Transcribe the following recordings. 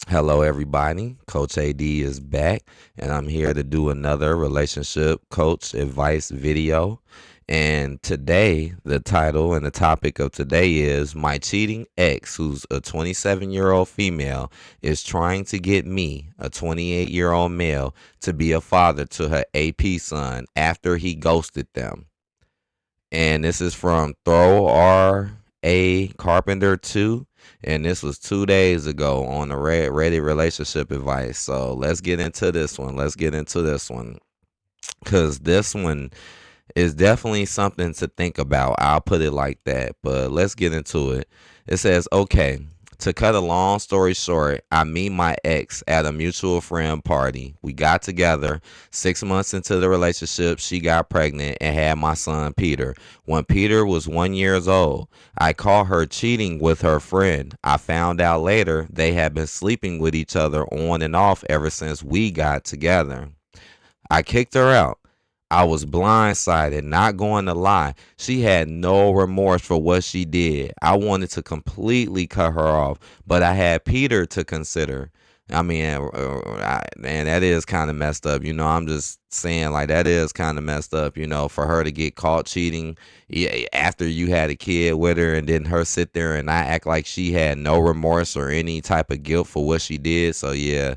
Hello, everybody. Coach AD is back, and I'm here to do another relationship coach advice video. And today, the title and the topic of today is My Cheating Ex, who's a 27-year-old female, is trying to get me, a 28-year-old male, to be a father to her AP son after he ghosted them. And this is from Throw R. A. Carpenter 2. And this was 2 days ago on the Reddit relationship advice. So let's get into this one. Let's get into this one. Because this one is definitely something to think about. I'll put it like that. But let's get into it. It says, okay, to cut a long story short, I meet my ex at a mutual friend party. We got together. 6 months into the relationship, she got pregnant and had my son Peter. When Peter was 1 year old, I caught her cheating with her friend. I found out later they had been sleeping with each other on and off ever since we got together. I kicked her out. I was blindsided, not going to lie. She had no remorse for what she did. I wanted to completely cut her off, but I had Peter to consider. I mean, man, that is kind of messed up. I'm just saying, like, that is kind of messed up, for her to get caught cheating after you had a kid with her and then her sit there and not act like she had no remorse or any type of guilt for what she did. So, yeah.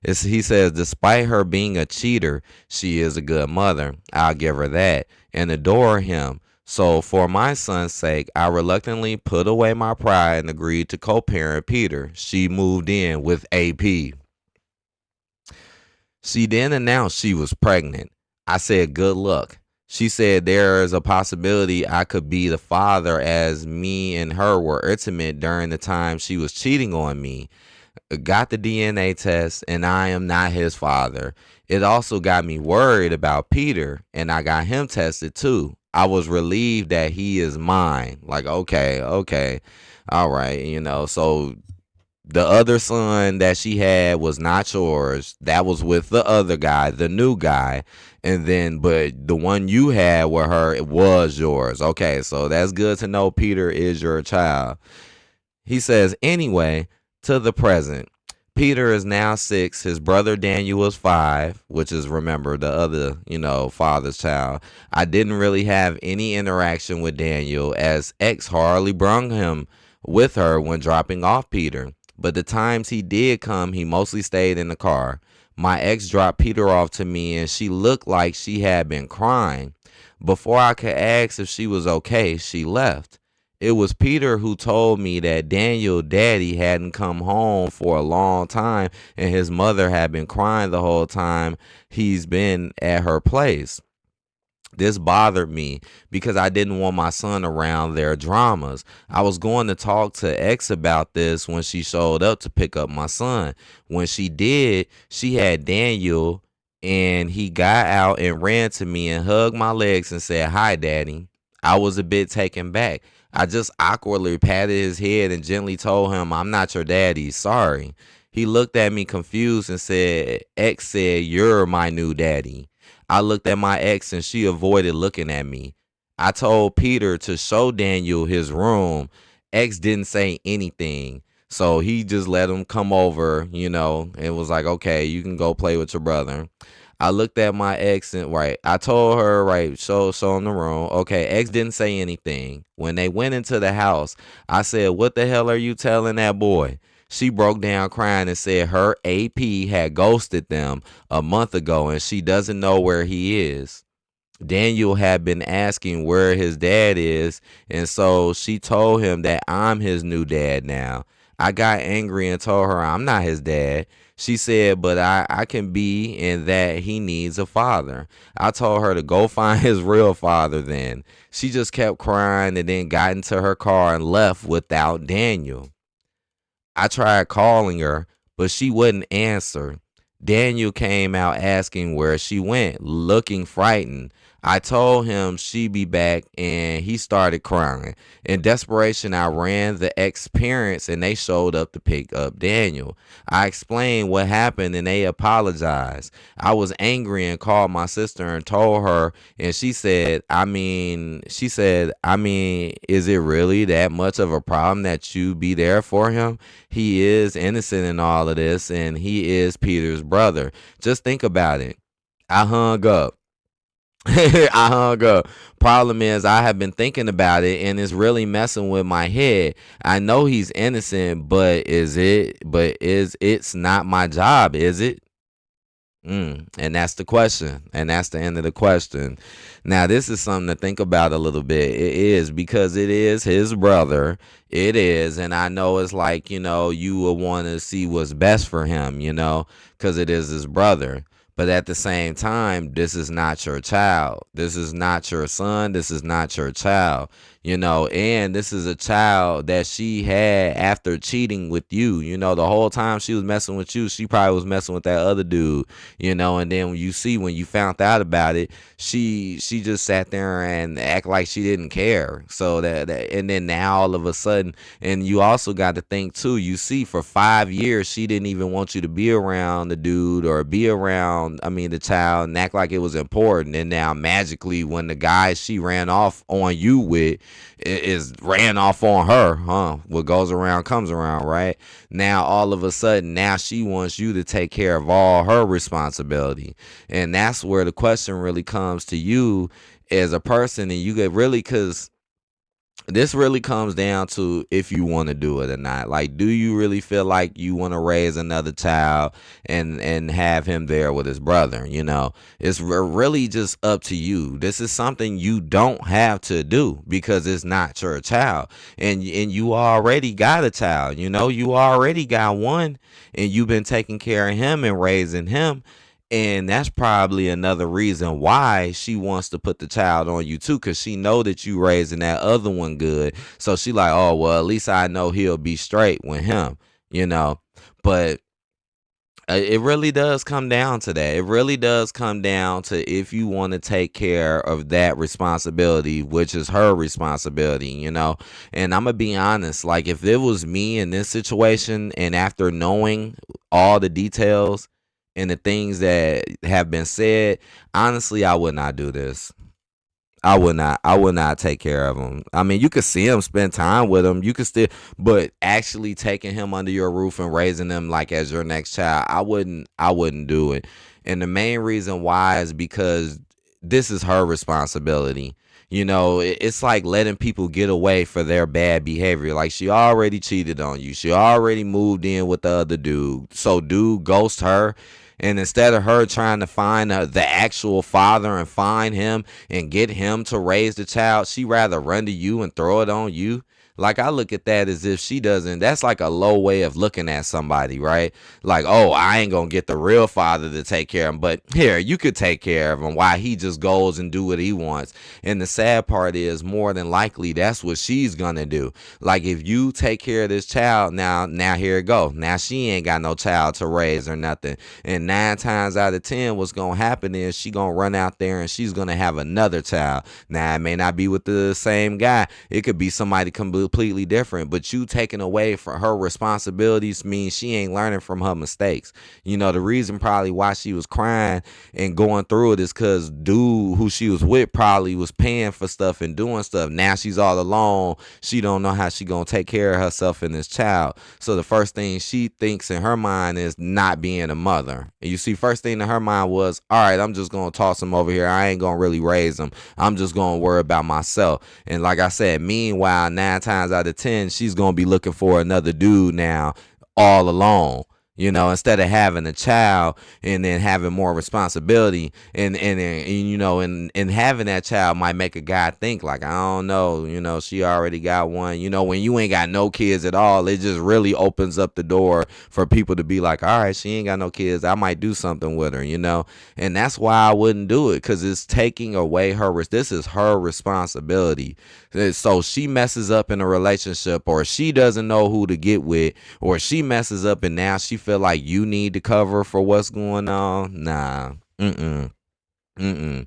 He says, despite her being a cheater, she is a good mother. I'll give her that and adore him. So, for my son's sake, I reluctantly put away my pride and agreed to co parent Peter. She moved in with AP. She then announced she was pregnant. I said, good luck. She said there is a possibility I could be the father as me and her were intimate during the time she was cheating on me. Got the DNA test, and I am not his father. It also got me worried about Peter, and I got him tested too. I was relieved that he is mine. Like, okay, all right, So the other son that she had was not yours. That was with the other guy, the new guy. And then, but the one you had with her, it was yours. Okay, so that's good to know Peter is your child. He says, anyway, to the present. Peter is now 6. His brother Daniel is 5, which is, remember, the other, father's child. I didn't really have any interaction with Daniel as X hardly brung him with her when dropping off Peter. But the times he did come, he mostly stayed in the car. My ex dropped Peter off to me and she looked like she had been crying. Before I could ask if she was okay, she left. It was Peter who told me that Daniel daddy hadn't come home for a long time and his mother had been crying the whole time he's been at her place. This bothered me because I didn't want my son around their dramas. I was going to talk to X about this when she showed up to pick up my son. When she did, she had Daniel and he got out and ran to me and hugged my legs and said, "Hi, Daddy." I was a bit taken back. I just awkwardly patted his head and gently told him, "I'm not your daddy. Sorry." He looked at me confused and said, "X said you're my new daddy." I looked at my ex and she avoided looking at me. I told Peter to show Daniel his room. X didn't say anything. So he just let him come over, and was like, okay, you can go play with your brother. I looked at my ex and I told her, show him the room. Okay, X didn't say anything. When they went into the house, I said, what the hell are you telling that boy? She broke down crying and said her AP had ghosted them a month ago and she doesn't know where he is. Daniel had been asking where his dad is, and so she told him that I'm his new dad now. I got angry and told her I'm not his dad. She said, but I can be, and that he needs a father. I told her to go find his real father then. She just kept crying and then got into her car and left without Daniel. I tried calling her, but she wouldn't answer. Daniel came out asking where she went, looking frightened. I told him she'd be back, and he started crying. In desperation, I ran the ex-parents, and they showed up to pick up Daniel. I explained what happened, and they apologized. I was angry and called my sister and told her, and she said, is it really that much of a problem that you be there for him? He is innocent in all of this, and he is Peter's brother. Just think about it. I hung up. I hung up. Problem is, I have been thinking about it, and it's really messing with my head. I know he's innocent, but is it? But is it's not my job, is it? And that's the question. And that's the end of the question. Now, this is something to think about a little bit. It is because it is his brother. It is. And I know it's like, you will want to see what's best for him, because it is his brother. But at the same time, this is not your child. This is not your son. This is not your child, and this is a child that she had after cheating with you. The whole time she was messing with you, she probably was messing with that other dude, and then when you found out about it, she just sat there and act like she didn't care. So and then now all of a sudden, and you also got to think too, for 5 years she didn't even want you to be around the dude or be around, the child, and act like it was important. And now magically, when the guy she ran off on you with is ran off on her, what goes around comes around, right? Now all of a sudden, now she wants you to take care of all her responsibility. And that's where the question really comes to you as a person, and you get really, because this really comes down to if you want to do it or not. Like, do you really feel like you want to raise another child and have him there with his brother? It's really just up to you. This is something you don't have to do because it's not your child, and you already got a child. You already got one, and you've been taking care of him and raising him. And that's probably another reason why she wants to put the child on you too, because she know that you raising that other one good. So she like, oh well, at least I know he'll be straight with him, But it really does come down to that. It really does come down to if you want to take care of that responsibility, which is her responsibility, And I'm gonna be honest, like if it was me in this situation, and after knowing all the details and the things that have been said, honestly, I would not do this. I would not. I would not take care of him. You could see him, spend time with him. You could still, but actually taking him under your roof and raising him like as your next child, I wouldn't. I wouldn't do it. And the main reason why is because this is her responsibility. It's like letting people get away for their bad behavior. Like, she already cheated on you. She already moved in with the other dude. So dude ghost her. And instead of her trying to find the actual father and find him and get him to raise the child, she rather run to you and throw it on you. Like, I look at that as if she doesn't, that's like a low way of looking at somebody, right? Like, oh, I ain't gonna get the real father to take care of him, but here, you could take care of him while he just goes and do what he wants. And the sad part is, more than likely, that's what she's gonna do. Like, if you take care of this child, now here it go. Now she ain't got no child to raise or nothing. And 9 times out of 10, what's gonna happen is she gonna run out there and she's gonna have another child. Now, it may not be with the same guy. It could be somebody completely different, but you taking away from her responsibilities means she ain't learning from her mistakes. The reason probably why she was crying and going through it is because dude who she was with probably was paying for stuff and doing stuff. Now she's all alone. She don't know how she gonna take care of herself and this child. So the first thing she thinks in her mind is not being a mother. And you see, first thing in her mind was, all right, I'm just gonna toss him over here. I ain't gonna really raise him. I'm just gonna worry about myself. And like I said, meanwhile, 9 times out of 10, she's gonna be looking for another dude now, all alone. Instead of having a child and then having more responsibility, and having that child might make a guy think like, I don't know, she already got one. When you ain't got no kids at all, it just really opens up the door for people to be like, all right, she ain't got no kids, I might do something with her, and that's why I wouldn't do it, because it's taking away this is her responsibility. So she messes up in a relationship, or she doesn't know who to get with, or she messes up and now she feel like you need to cover for what's going on. Nah. Mm-mm.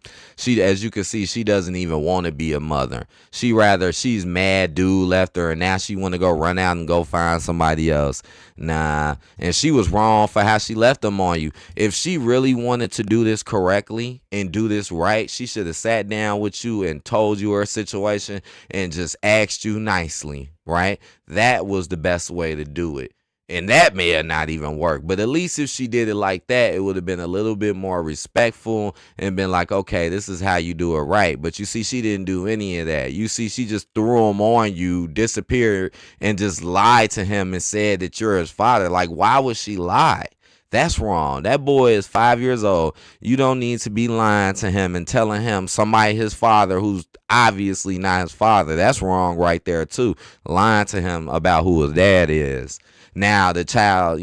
As you can see, she doesn't even want to be a mother. She's mad dude left her, and now she want to go run out and go find somebody else. Nah, and she was wrong for how she left them on you. If she really wanted to do this correctly and do this right, she should have sat down with you and told you her situation and just asked you nicely, right? That was the best way to do it. And that may have not even worked. But at least if she did it like that, it would have been a little bit more respectful and been like, okay, this is how you do it right. But you see, she didn't do any of that. You see, she just threw him on you, disappeared, and just lied to him and said that you're his father. Like, why would she lie? That's wrong. That boy is 5 years old. You don't need to be lying to him and telling him somebody his father who's obviously not his father. That's wrong right there, too. Lying to him about who his dad is. Now the child,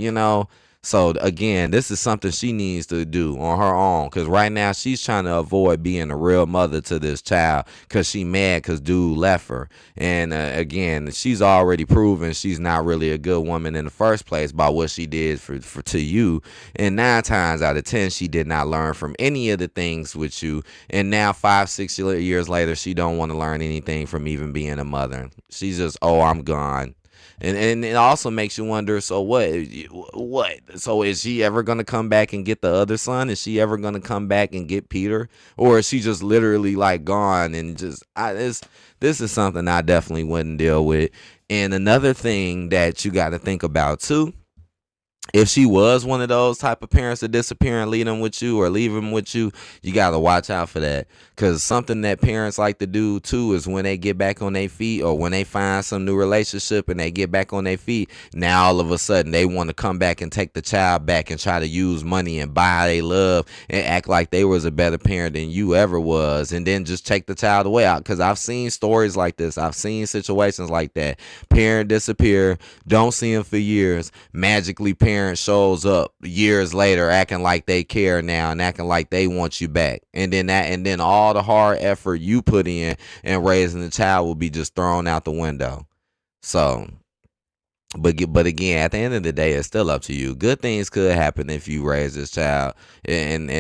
so again, this is something she needs to do on her own, because right now she's trying to avoid being a real mother to this child because she mad because dude left her. And again, she's already proven she's not really a good woman in the first place by what she did for to you. And 9 times out of 10, she did not learn from any of the things with you. And now 5, 6 years later, she don't want to learn anything from even being a mother. She's just, oh, I'm gone. And it also makes you wonder, so what? What? So is she ever going to come back and get the other son? Is she ever going to come back and get Peter? Or is she just literally like gone and just, this is something I definitely wouldn't deal with. And another thing that you got to think about too, if she was one of those type of parents that disappear and leave them with you or leave them with you, you got to watch out for that. Because something that parents like to do too is when they get back on their feet or when they find some new relationship and they get back on their feet, now all of a sudden they want to come back and take the child back and try to use money and buy they love and act like they was a better parent than you ever was, and then just take the child away out. Because I've seen stories like this. I've seen situations like that. Parent disappear, don't see him for years, magically parent shows up years later acting like they care now and acting like they want you back, and then all the hard effort you put in and raising the child will be just thrown out the window. So but again, at the end of the day, it's still up to you. Good things could happen if you raise this child, and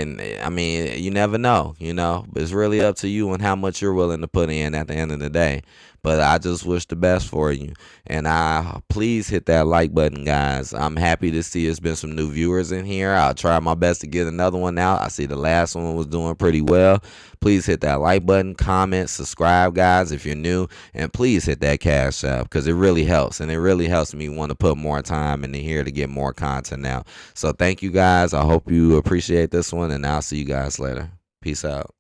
I mean, you never know, But it's really up to you and how much you're willing to put in at the end of the day. But I just wish the best for you, and please hit that like button, guys. I'm happy to see it's been some new viewers in here. I'll try my best to get another one out. I see the last one was doing pretty well. Please hit that like button, comment, subscribe, guys, if you're new, and please hit that cash app because it really helps, and it really helps me want to put more time in here to get more content out. So thank you, guys. I hope you appreciate this one, and I'll see you guys later. Peace out.